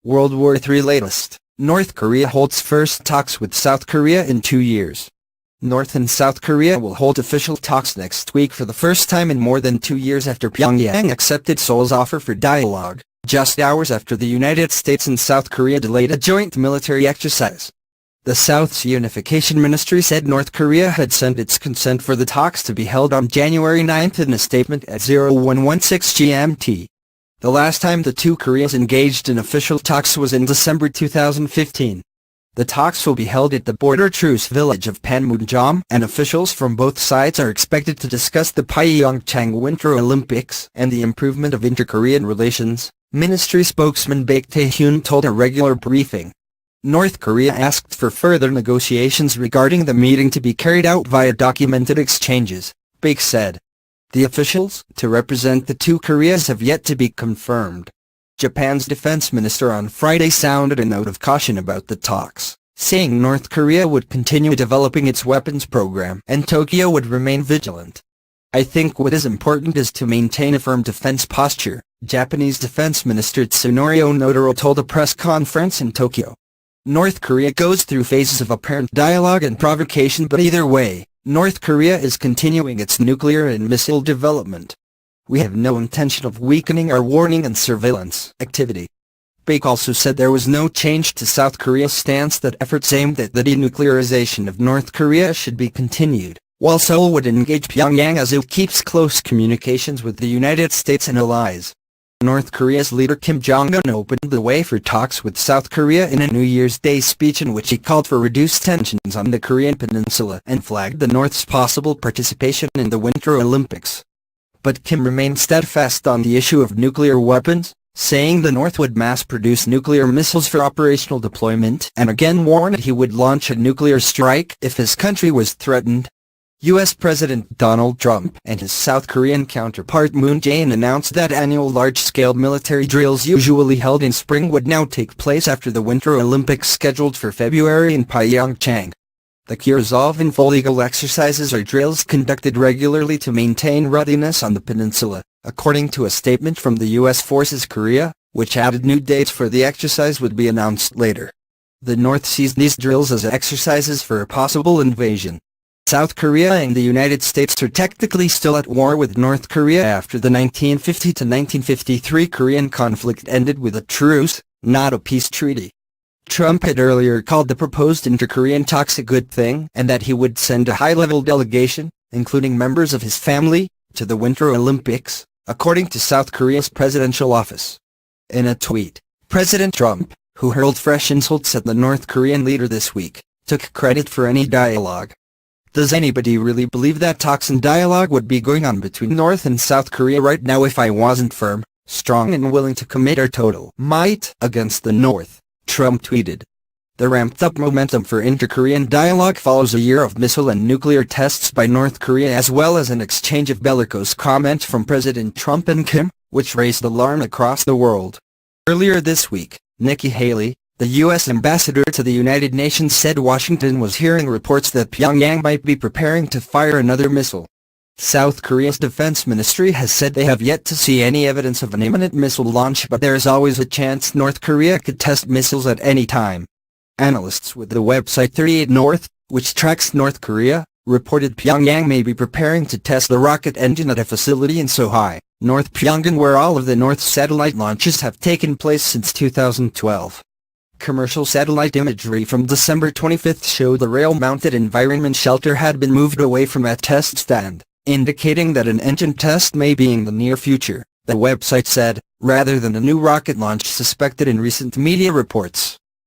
World War III latest. North Korea holds first talks with South Korea in 2 years. North and South Korea will hold official talks next week for the first time in more than 2 years after Pyongyang accepted Seoul's offer for dialogue, just hours after the United States and South Korea delayed a joint military exercise. The South's unification ministry said North Korea had sent its consent for the talks to be held on January 9 in a statement at 0116 GMT. The last time the two Koreas engaged in official talks was in December 2015. The talks will be held at the border truce village of Panmunjom, and officials from both sides are expected to discuss the Pyeongchang Winter Olympics and the improvement of inter-Korean relations, ministry spokesman Baik Tae-hyun told a regular briefing. North Korea asked for further negotiations regarding the meeting to be carried out via documented exchanges, Baik said. The officials to represent the two Koreas have yet to be confirmed. Japan's defense minister on Friday sounded a note of caution about the talks, saying North Korea would continue developing its weapons program and Tokyo would remain vigilant. "I think what is important is to maintain a firm defense posture," Japanese Defense Minister Tsunori Onodera told a press conference in Tokyo. North Korea goes through phases of apparent dialogue and provocation, but either way, North Korea is continuing its nuclear and missile development. "We have no intention of weakening our warning and surveillance activity." Baik also said there was no change to South Korea's stance that efforts aimed at the denuclearization of North Korea should be continued, while Seoul would engage Pyongyang as it keeps close communications with the United States and allies. North Korea's leader Kim Jong-un opened the way for talks with South Korea in a New Year's Day speech in which he called for reduced tensions on the Korean peninsula and flagged the North's possible participation in the Winter Olympics. But Kim remained steadfast on the issue of nuclear weapons, saying the North would mass-produce nuclear missiles for operational deployment and again warned he would launch a nuclear strike if his country was threatened. U.S. President Donald Trump and his South Korean counterpart Moon Jae-in announced that annual large-scale military drills usually held in spring would now take place after the Winter Olympics scheduled for February in Pyeongchang. The Kurzov and Volleyball exercises are drills conducted regularly to maintain readiness on the peninsula, according to a statement from the U.S. Forces Korea, which added new dates for the exercise would be announced later. The North sees these drills as exercises for a possible invasion. South Korea and the United States are technically still at war with North Korea after the 1950 to 1953 Korean conflict ended with a truce, not a peace treaty. Trump had earlier called the proposed inter-Korean talks a good thing and that he would send a high-level delegation, including members of his family, to the Winter Olympics, according to South Korea's presidential office. In a tweet, President Trump, who hurled fresh insults at the North Korean leader this week, took credit for any dialogue. "Does anybody really believe that talks and dialogue would be going on between North and South Korea right now if I wasn't firm, strong and willing to commit our total might against the North?" Trump tweeted. The ramped-up momentum for inter-Korean dialogue follows a year of missile and nuclear tests by North Korea as well as an exchange of bellicose comments from President Trump and Kim, which raised alarm across the world. Earlier this week, Nikki Haley, the U.S. ambassador to the United Nations, said Washington was hearing reports that Pyongyang might be preparing to fire another missile. South Korea's defense ministry has said they have yet to see any evidence of an imminent missile launch, but there is always a chance North Korea could test missiles at any time. Analysts with the website 38 North, which tracks North Korea, reported Pyongyang may be preparing to test the rocket engine at a facility in Seoul, North Pyongyang, where all of the North's satellite launches have taken place since 2012. Commercial satellite imagery from December 25 showed the rail-mounted environment shelter had been moved away from a test stand, indicating that an engine test may be in the near future, the website said, rather than a new rocket launch suspected in recent media reports.